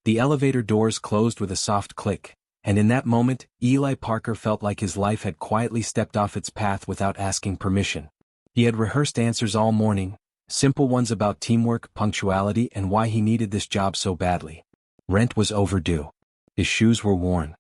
The elevator doors closed with a soft click, and in that moment, Eli Parker felt like his life had quietly stepped off its path without asking permission. He had rehearsed answers all morning, simple ones about teamwork, punctuality, and why he needed this job so badly. Rent was overdue. His shoes were worn.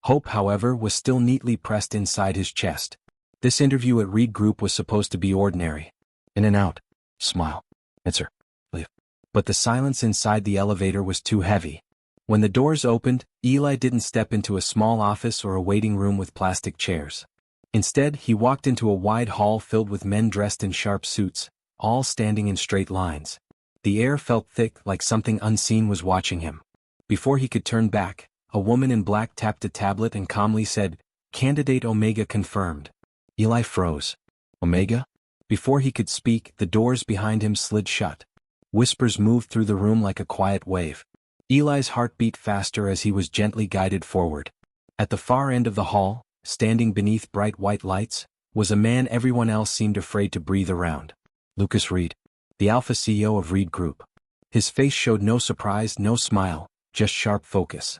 Hope, however, was still neatly pressed inside his chest. This interview at Reed Group was supposed to be ordinary. In and out. Smile. Answer. Leave. But the silence inside the elevator was too heavy. When the doors opened, Eli didn't step into a small office or a waiting room with plastic chairs. Instead, he walked into a wide hall filled with men dressed in sharp suits, all standing in straight lines. The air felt thick, like something unseen was watching him. Before he could turn back, a woman in black tapped a tablet and calmly said, "Candidate Omega confirmed." Eli froze. Omega? Before he could speak, the doors behind him slid shut. Whispers moved through the room like a quiet wave. Eli's heart beat faster as he was gently guided forward. At the far end of the hall, standing beneath bright white lights, was a man everyone else seemed afraid to breathe around. Lucas Reed, the Alpha CEO of Reed Group. His face showed no surprise, no smile, just sharp focus.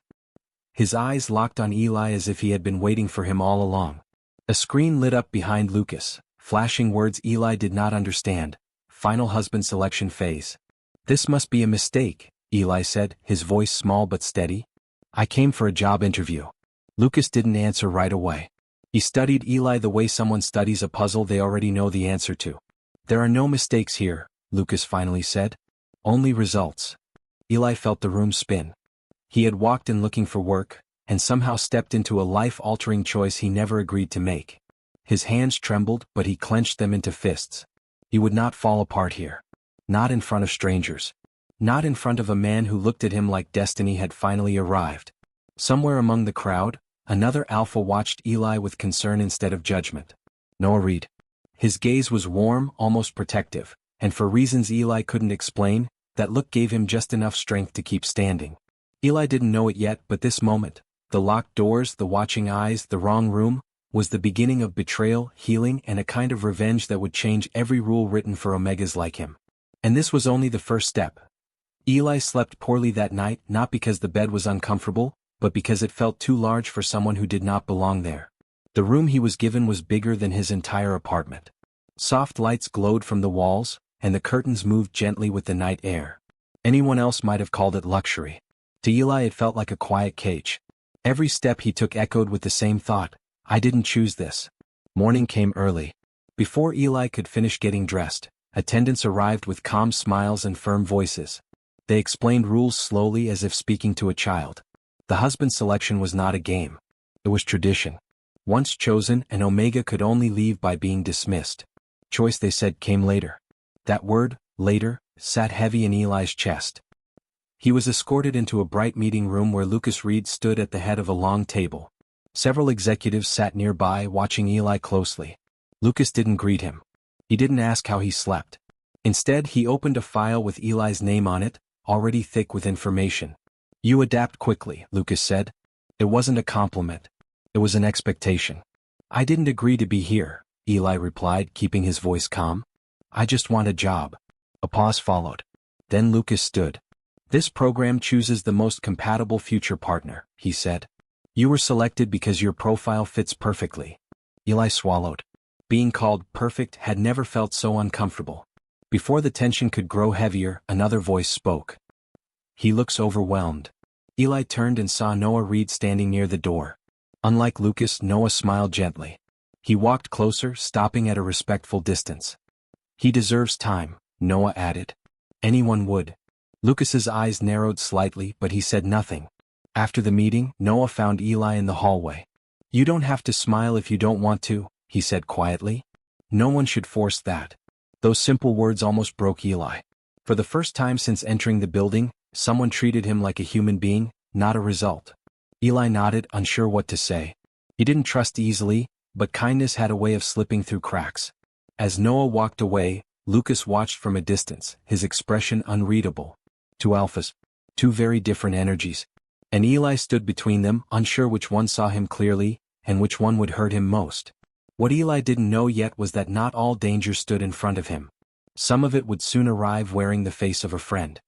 His eyes locked on Eli as if he had been waiting for him all along. A screen lit up behind Lucas, flashing words Eli did not understand. Final husband selection phase. "This must be a mistake," Eli said, his voice small but steady. "I came for a job interview." Lucas didn't answer right away. He studied Eli the way someone studies a puzzle they already know the answer to. "There are no mistakes here," Lucas finally said. "Only results." Eli felt the room spin. He had walked in looking for work, and somehow stepped into a life-altering choice he never agreed to make. His hands trembled, but he clenched them into fists. He would not fall apart here. Not in front of strangers. Not in front of a man who looked at him like destiny had finally arrived. Somewhere among the crowd, another alpha watched Eli with concern instead of judgment. Noah Reed. His gaze was warm, almost protective, and for reasons Eli couldn't explain, that look gave him just enough strength to keep standing. Eli didn't know it yet, but this moment, the locked doors, the watching eyes, the wrong room, was the beginning of betrayal, healing, and a kind of revenge that would change every rule written for Omegas like him. And this was only the first step. Eli slept poorly that night, not because the bed was uncomfortable, but because it felt too large for someone who did not belong there. The room he was given was bigger than his entire apartment. Soft lights glowed from the walls, and the curtains moved gently with the night air. Anyone else might have called it luxury. To Eli it felt like a quiet cage. Every step he took echoed with the same thought: "I didn't choose this." Morning came early. Before Eli could finish getting dressed, attendants arrived with calm smiles and firm voices. They explained rules slowly as if speaking to a child. The husband selection was not a game. It was tradition. Once chosen, an Omega could only leave by being dismissed. Choice, they said, came later. That word, later, sat heavy in Eli's chest. He was escorted into a bright meeting room where Lucas Reed stood at the head of a long table. Several executives sat nearby, watching Eli closely. Lucas didn't greet him. He didn't ask how he slept. Instead, he opened a file with Eli's name on it, already thick with information. "You adapt quickly," Lucas said. It wasn't a compliment. It was an expectation. "I didn't agree to be here," Eli replied, keeping his voice calm. "I just want a job." A pause followed. Then Lucas stood. "This program chooses the most compatible future partner," he said. "You were selected because your profile fits perfectly." Eli swallowed. Being called perfect had never felt so uncomfortable. Before the tension could grow heavier, another voice spoke. "He looks overwhelmed." Eli turned and saw Noah Reed standing near the door. Unlike Lucas, Noah smiled gently. He walked closer, stopping at a respectful distance. "He deserves time," Noah added. "Anyone would." Lucas's eyes narrowed slightly, but he said nothing. After the meeting, Noah found Eli in the hallway. "You don't have to smile if you don't want to," he said quietly. "No one should force that." Those simple words almost broke Eli. For the first time since entering the building, someone treated him like a human being, not a result. Eli nodded, unsure what to say. He didn't trust easily, but kindness had a way of slipping through cracks. As Noah walked away, Lucas watched from a distance, his expression unreadable. Two alphas. Two very different energies. And Eli stood between them, unsure which one saw him clearly, and which one would hurt him most. What Eli didn't know yet was that not all danger stood in front of him. Some of it would soon arrive wearing the face of a friend.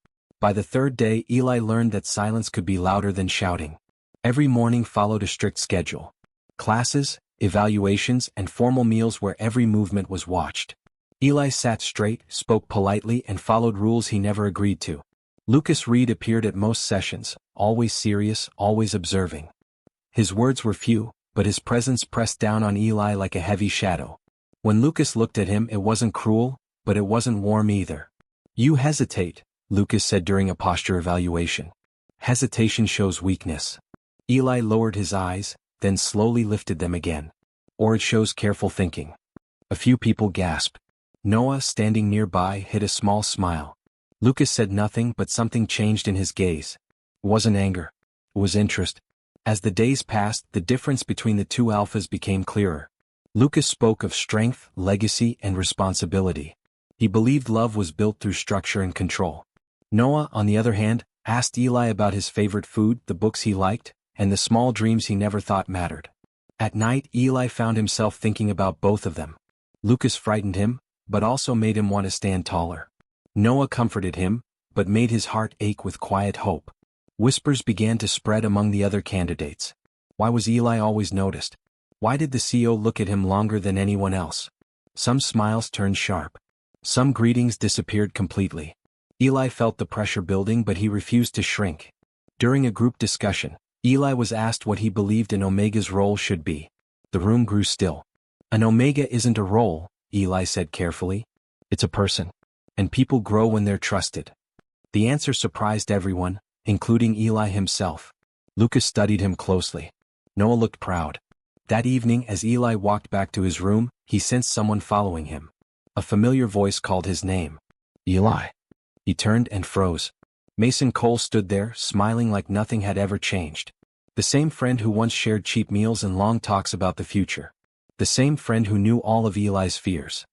By the third day, Eli learned that silence could be louder than shouting. Every morning followed a strict schedule. Classes, evaluations, and formal meals where every movement was watched. Eli sat straight, spoke politely, and followed rules he never agreed to. Lucas Reed appeared at most sessions, always serious, always observing. His words were few, but his presence pressed down on Eli like a heavy shadow. When Lucas looked at him, it wasn't cruel, but it wasn't warm either. "You hesitate," Lucas said during a posture evaluation. "Hesitation shows weakness." Eli lowered his eyes, then slowly lifted them again. "Or it shows careful thinking." A few people gasped. Noah, standing nearby, hid a small smile. Lucas said nothing, but something changed in his gaze. It wasn't anger. It was interest. As the days passed, the difference between the two alphas became clearer. Lucas spoke of strength, legacy, and responsibility. He believed love was built through structure and control. Noah, on the other hand, asked Eli about his favorite food, the books he liked, and the small dreams he never thought mattered. At night, Eli found himself thinking about both of them. Lucas frightened him, but also made him want to stand taller. Noah comforted him, but made his heart ache with quiet hope. Whispers began to spread among the other candidates. Why was Eli always noticed? Why did the CEO look at him longer than anyone else? Some smiles turned sharp. Some greetings disappeared completely. Eli felt the pressure building, but he refused to shrink. During a group discussion, Eli was asked what he believed an Omega's role should be. The room grew still. "An Omega isn't a role," Eli said carefully. "It's a person. And people grow when they're trusted." The answer surprised everyone, including Eli himself. Lucas studied him closely. Noah looked proud. That evening, as Eli walked back to his room, he sensed someone following him. A familiar voice called his name. "Eli." He turned and froze. Mason Cole stood there, smiling like nothing had ever changed. The same friend who once shared cheap meals and long talks about the future. The same friend who knew all of Eli's fears.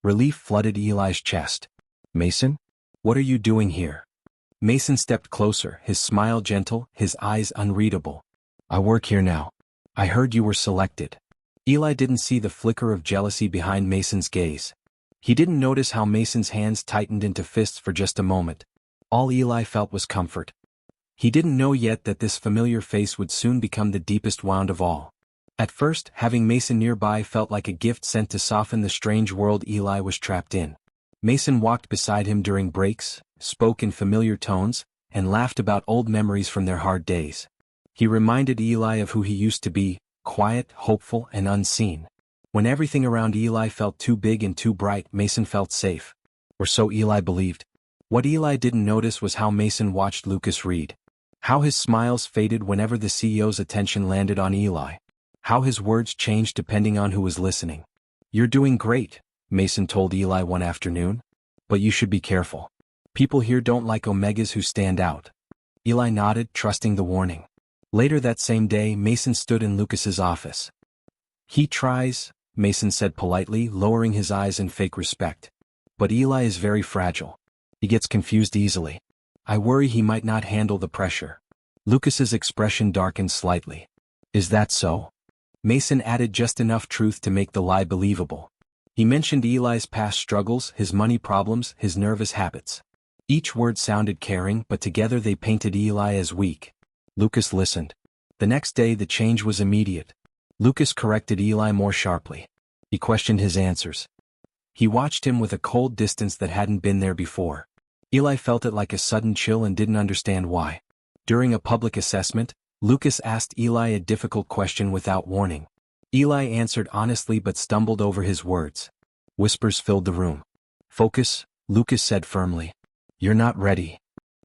Relief flooded Eli's chest. "Mason? What are you doing here?" Mason stepped closer, his smile gentle, his eyes unreadable. "I work here now. I heard you were selected." Eli didn't see the flicker of jealousy behind Mason's gaze. He didn't notice how Mason's hands tightened into fists for just a moment. All Eli felt was comfort. He didn't know yet that this familiar face would soon become the deepest wound of all. At first, having Mason nearby felt like a gift sent to soften the strange world Eli was trapped in. Mason walked beside him during breaks, spoke in familiar tones, and laughed about old memories from their hard days. He reminded Eli of who he used to be, quiet, hopeful, and unseen. When everything around Eli felt too big and too bright, Mason felt safe. Or so Eli believed. What Eli didn't notice was how Mason watched Lucas Reed. How his smiles faded whenever the CEO's attention landed on Eli. How his words changed depending on who was listening. "You're doing great," Mason told Eli one afternoon. "But you should be careful. People here don't like Omegas who stand out." Eli nodded, trusting the warning. Later that same day, Mason stood in Lucas's office. "He tries," Mason said politely, lowering his eyes in fake respect. "But Eli is very fragile. He gets confused easily. I worry he might not handle the pressure." Lucas's expression darkened slightly. "Is that so?" Mason added just enough truth to make the lie believable. He mentioned Eli's past struggles, his money problems, his nervous habits. Each word sounded caring, but together they painted Eli as weak. Lucas listened. The next day the change was immediate. Lucas corrected Eli more sharply. He questioned his answers. He watched him with a cold distance that hadn't been there before. Eli felt it like a sudden chill and didn't understand why. During a public assessment, Lucas asked Eli a difficult question without warning. Eli answered honestly but stumbled over his words. Whispers filled the room. "Focus," Lucas said firmly. "You're not ready."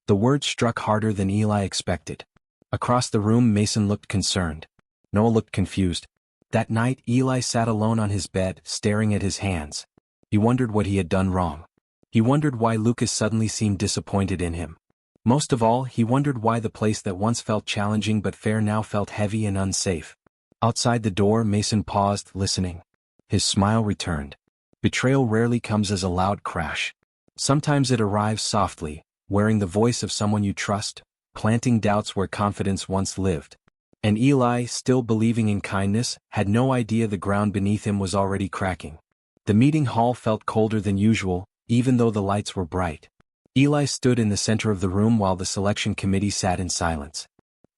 The words struck harder than Eli expected. Across the room, Mason looked concerned. Noah looked confused. That night, Eli sat alone on his bed, staring at his hands. He wondered what he had done wrong. He wondered why Lucas suddenly seemed disappointed in him. Most of all, he wondered why the place that once felt challenging but fair now felt heavy and unsafe. Outside the door, Mason paused, listening. His smile returned. Betrayal rarely comes as a loud crash. Sometimes it arrives softly, wearing the voice of someone you trust, planting doubts where confidence once lived. And Eli, still believing in kindness, had no idea the ground beneath him was already cracking. The meeting hall felt colder than usual, even though the lights were bright. Eli stood in the center of the room while the selection committee sat in silence.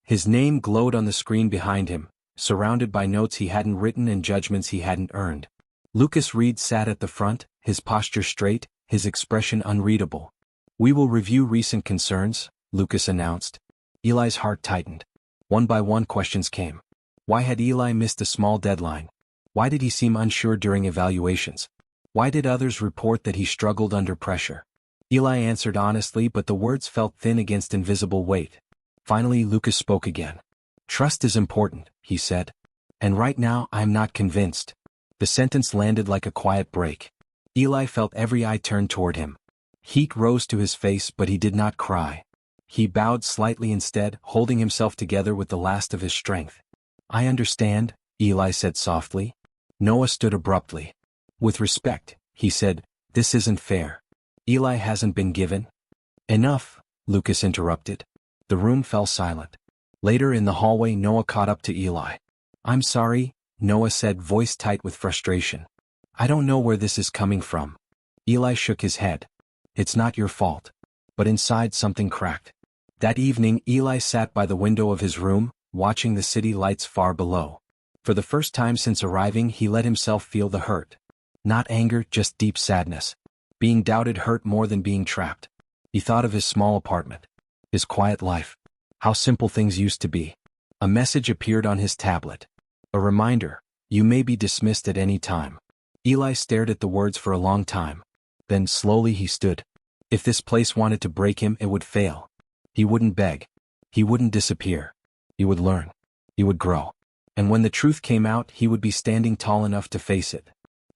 His name glowed on the screen behind him, surrounded by notes he hadn't written and judgments he hadn't earned. Lucas Reed sat at the front, his posture straight, his expression unreadable. "We will review recent concerns," Lucas announced. Eli's heart tightened. One by one questions came. Why had Eli missed a small deadline? Why did he seem unsure during evaluations? Why did others report that he struggled under pressure? Eli answered honestly, but the words felt thin against invisible weight. Finally, Lucas spoke again. "Trust is important," he said. "And right now I'm not convinced." The sentence landed like a quiet break. Eli felt every eye turn toward him. Heat rose to his face, but he did not cry. He bowed slightly instead, holding himself together with the last of his strength. "I understand," Eli said softly. Noah stood abruptly. "With respect," he said, "this isn't fair. Eli hasn't been given." "Enough," Lucas interrupted. The room fell silent. Later in the hallway, Noah caught up to Eli. "I'm sorry," Noah said, voice tight with frustration. "I don't know where this is coming from." Eli shook his head. "It's not your fault." But inside something cracked. That evening, Eli sat by the window of his room, watching the city lights far below. For the first time since arriving, he let himself feel the hurt. Not anger, just deep sadness. Being doubted hurt more than being trapped. He thought of his small apartment. His quiet life. How simple things used to be. A message appeared on his tablet. A reminder, "You may be dismissed at any time." Eli stared at the words for a long time. Then slowly he stood. If this place wanted to break him, it would fail. He wouldn't beg. He wouldn't disappear. He would learn. He would grow. And when the truth came out, he would be standing tall enough to face it.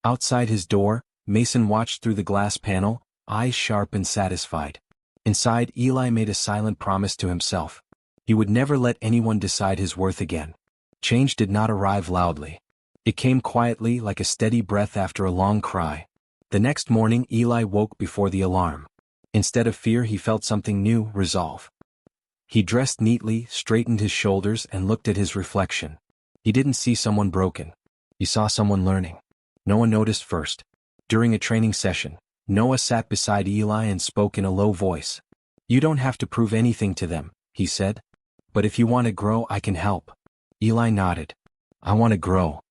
Outside his door, Mason watched through the glass panel, eyes sharp and satisfied. Inside, Eli made a silent promise to himself. He would never let anyone decide his worth again. Change did not arrive loudly. It came quietly, like a steady breath after a long cry. The next morning, Eli woke before the alarm. Instead of fear, he felt something new, resolve. He dressed neatly, straightened his shoulders, and looked at his reflection. He didn't see someone broken. He saw someone learning. Noah noticed first. During a training session, Noah sat beside Eli and spoke in a low voice. "You don't have to prove anything to them," he said. "But if you want to grow, I can help." Eli nodded. "I want to grow."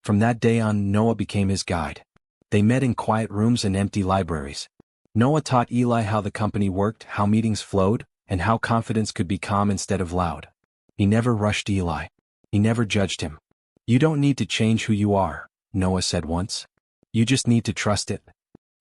From that day on, Noah became his guide. They met in quiet rooms and empty libraries. Noah taught Eli how the company worked, how meetings flowed, and how confidence could be calm instead of loud. He never rushed Eli. He never judged him. "You don't need to change who you are," Noah said once. "You just need to trust it."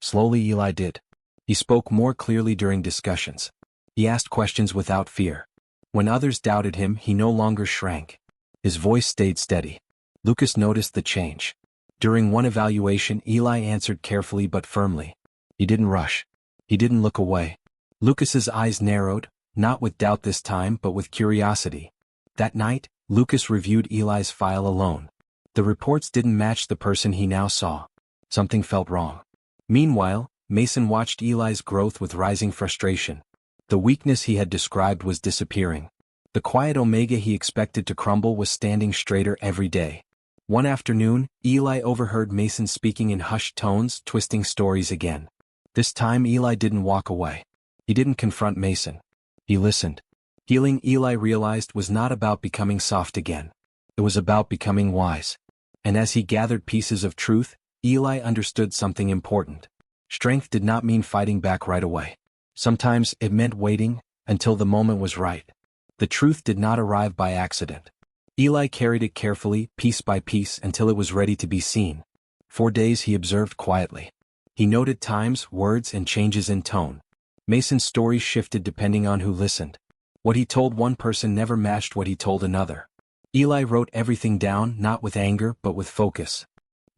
Slowly Eli did. He spoke more clearly during discussions. He asked questions without fear. When others doubted him, he no longer shrank. His voice stayed steady. Lucas noticed the change. During one evaluation, Eli answered carefully but firmly. He didn't rush. He didn't look away. Lucas's eyes narrowed, not with doubt this time but with curiosity. That night, Lucas reviewed Eli's file alone. The reports didn't match the person he now saw. Something felt wrong. Meanwhile, Mason watched Eli's growth with rising frustration. The weakness he had described was disappearing. The quiet omega he expected to crumble was standing straighter every day. One afternoon, Eli overheard Mason speaking in hushed tones, twisting stories again. This time Eli didn't walk away. He didn't confront Mason. He listened. Healing, Eli realized, was not about becoming soft again. It was about becoming wise. And as he gathered pieces of truth, Eli understood something important. Strength did not mean fighting back right away. Sometimes it meant waiting until the moment was right. The truth did not arrive by accident. Eli carried it carefully, piece by piece, until it was ready to be seen. For days he observed quietly. He noted times, words, and changes in tone. Mason's stories shifted depending on who listened. What he told one person never matched what he told another. Eli wrote everything down, not with anger but with focus.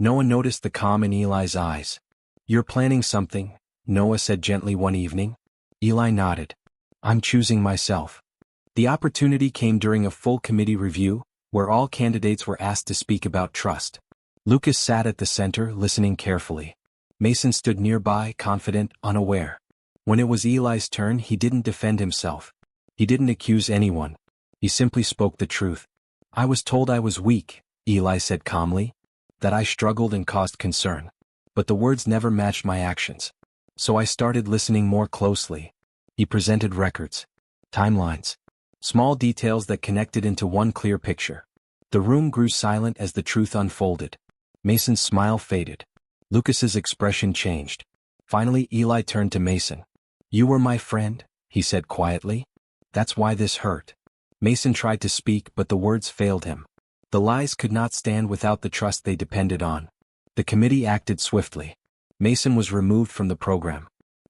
Noah noticed the calm in Eli's eyes. "You're planning something," Noah said gently one evening. Eli nodded. "I'm choosing myself." The opportunity came during a full committee review, where all candidates were asked to speak about trust. Lucas sat at the center, listening carefully. Mason stood nearby, confident, unaware. When it was Eli's turn, he didn't defend himself. He didn't accuse anyone. He simply spoke the truth. "I was told I was weak," Eli said calmly. "That I struggled and caused concern. But the words never matched my actions. So I started listening more closely. He presented records, timelines, small details that connected into one clear picture. The room grew silent as the truth unfolded. Mason's smile faded. Lucas's expression changed. Finally, Eli turned to Mason. "You were my friend," he said quietly. "That's why this hurt." Mason tried to speak, but the words failed him. The lies could not stand without the trust they depended on. The committee acted swiftly. Mason was removed from the program.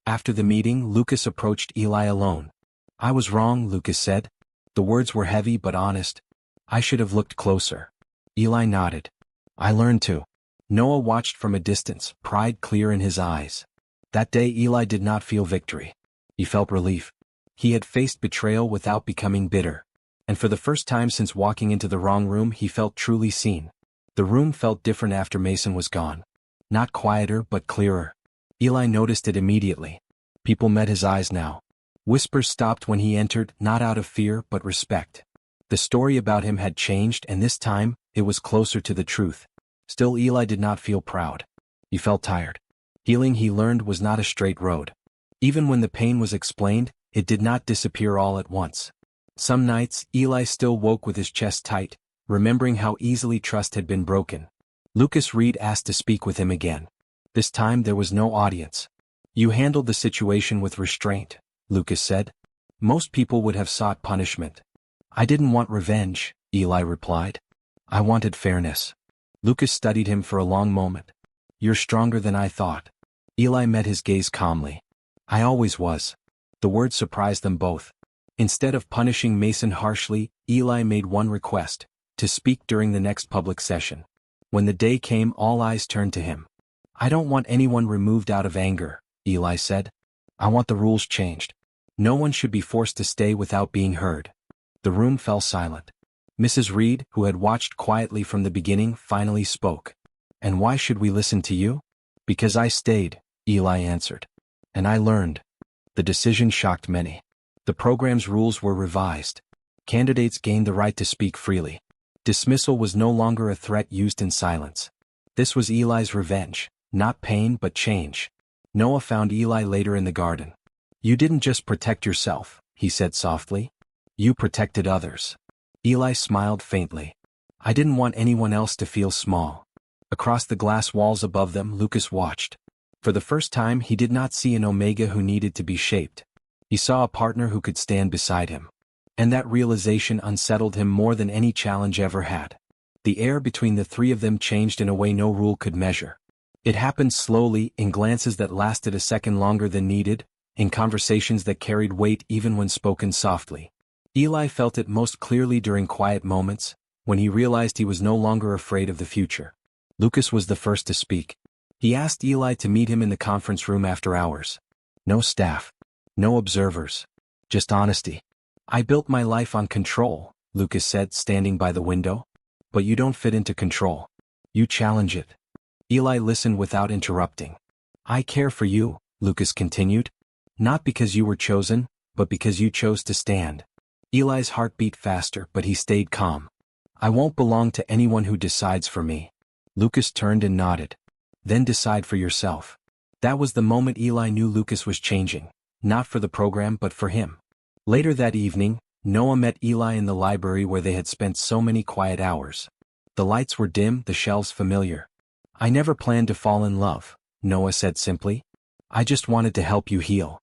After the meeting, Lucas approached Eli alone. "I was wrong," Lucas said. The words were heavy but honest. "I should have looked closer." Eli nodded. "I learned to." Noah watched from a distance, pride clear in his eyes. That day Eli did not feel victory. He felt relief. He had faced betrayal without becoming bitter. And for the first time since walking into the wrong room, he felt truly seen. The room felt different after Mason was gone. Not quieter, but clearer. Eli noticed it immediately. People met his eyes now. Whispers stopped when he entered, not out of fear, but respect. The story about him had changed, and this time, it was closer to the truth. Still, Eli did not feel proud. He felt tired. Healing, he learned, was not a straight road. Even when the pain was explained, it did not disappear all at once. Some nights, Eli still woke with his chest tight, remembering how easily trust had been broken. Lucas Reed asked to speak with him again. This time there was no audience. "You handled the situation with restraint," Lucas said. "Most people would have sought punishment." "I didn't want revenge," Eli replied. "I wanted fairness." Lucas studied him for a long moment. "You're stronger than I thought." Eli met his gaze calmly. "I always was." The words surprised them both. Instead of punishing Mason harshly, Eli made one request: to speak during the next public session. When the day came, all eyes turned to him. "I don't want anyone removed out of anger," Eli said. "I want the rules changed. No one should be forced to stay without being heard." The room fell silent. Mrs. Reed, who had watched quietly from the beginning, finally spoke. "And why should we listen to you?" "Because I stayed," Eli answered. "And I learned." The decision shocked many. The program's rules were revised. Candidates gained the right to speak freely. Dismissal was no longer a threat used in silence. This was Eli's revenge, not pain but change. Noah found Eli later in the garden. "You didn't just protect yourself," he said softly. "You protected others." Eli smiled faintly. "I didn't want anyone else to feel small." Across the glass walls above them, Lucas watched. For the first time, he did not see an Omega who needed to be shaped. He saw a partner who could stand beside him. And that realization unsettled him more than any challenge ever had. The air between the three of them changed in a way no rule could measure. It happened slowly, in glances that lasted a second longer than needed, in conversations that carried weight even when spoken softly. Eli felt it most clearly during quiet moments, when he realized he was no longer afraid of the future. Lucas was the first to speak. He asked Eli to meet him in the conference room after hours. No staff. No observers. Just honesty. "I built my life on control," Lucas said, standing by the window. "But you don't fit into control. You challenge it." Eli listened without interrupting. "I care for you," Lucas continued. "Not because you were chosen, but because you chose to stand." Eli's heart beat faster, but he stayed calm. "I won't belong to anyone who decides for me." Lucas turned and nodded. "Then decide for yourself." That was the moment Eli knew Lucas was changing. Not for the program but for him. Later that evening, Noah met Eli in the library where they had spent so many quiet hours. The lights were dim, the shelves familiar. "I never planned to fall in love," Noah said simply. "I just wanted to help you heal."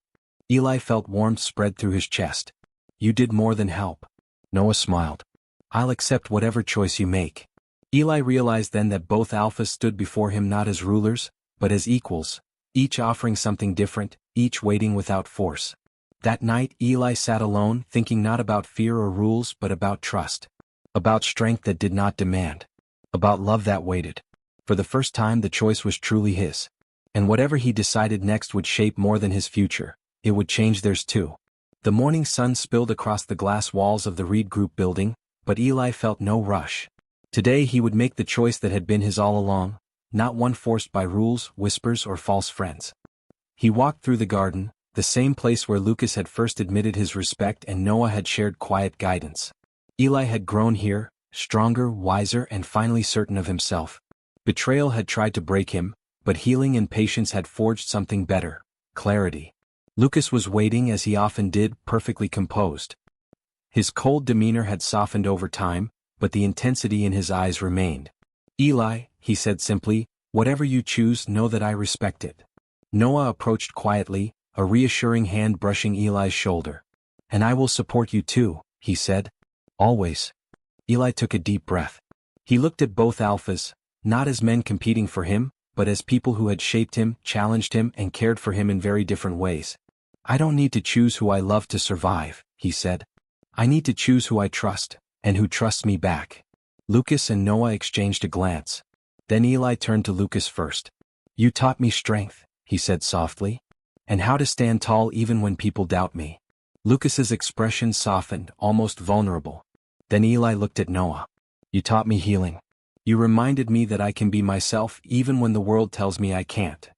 Eli felt warmth spread through his chest. "You did more than help." Noah smiled. "I'll accept whatever choice you make." Eli realized then that both alphas stood before him not as rulers, but as equals, each offering something different, each waiting without force. That night Eli sat alone, thinking not about fear or rules but about trust. About strength that did not demand. About love that waited. For the first time the choice was truly his. And whatever he decided next would shape more than his future, it would change theirs too. The morning sun spilled across the glass walls of the Reed Group building, but Eli felt no rush. Today he would make the choice that had been his all along, not one forced by rules, whispers, or false friends. He walked through the garden, the same place where Lucas had first admitted his respect and Noah had shared quiet guidance. Eli had grown here, stronger, wiser, and finally certain of himself. Betrayal had tried to break him, but healing and patience had forged something better: clarity. Lucas was waiting as he often did, perfectly composed. His cold demeanor had softened over time, but the intensity in his eyes remained. "Eli," he said simply, "whatever you choose, know that I respect it." Noah approached quietly, a reassuring hand brushing Eli's shoulder. "And I will support you too," he said. "Always." Eli took a deep breath. He looked at both alphas, not as men competing for him, but as people who had shaped him, challenged him, and cared for him in very different ways. "I don't need to choose who I love to survive," he said. "I need to choose who I trust, and who trusts me back." Lucas and Noah exchanged a glance. Then Eli turned to Lucas first. "You taught me strength," he said softly, "and how to stand tall even when people doubt me." Lucas's expression softened, almost vulnerable. Then Eli looked at Noah. "You taught me healing. You reminded me that I can be myself even when the world tells me I can't."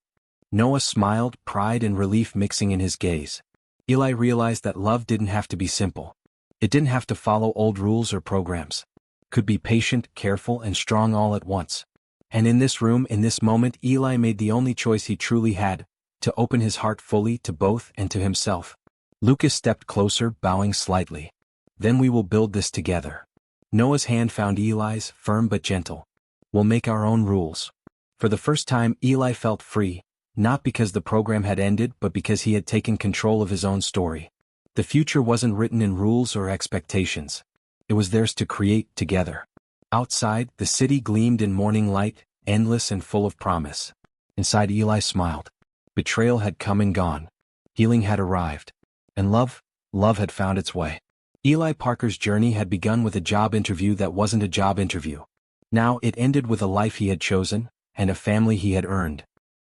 Noah smiled, pride and relief mixing in his gaze. Eli realized that love didn't have to be simple. It didn't have to follow old rules or programs. It could be patient, careful, and strong all at once. And in this room, in this moment, Eli made the only choice he truly had, to open his heart fully to both and to himself. Lucas stepped closer, bowing slightly. "Then we will build this together." Noah's hand found Eli's, firm but gentle. "We'll make our own rules." For the first time, Eli felt free, not because the program had ended but because he had taken control of his own story. The future wasn't written in rules or expectations. It was theirs to create together. Outside, the city gleamed in morning light, endless and full of promise. Inside, Eli smiled. Betrayal had come and gone. Healing had arrived. And love had found its way. Eli Parker's journey had begun with a job interview that wasn't a job interview. Now it ended with a life he had chosen, and a family he had earned.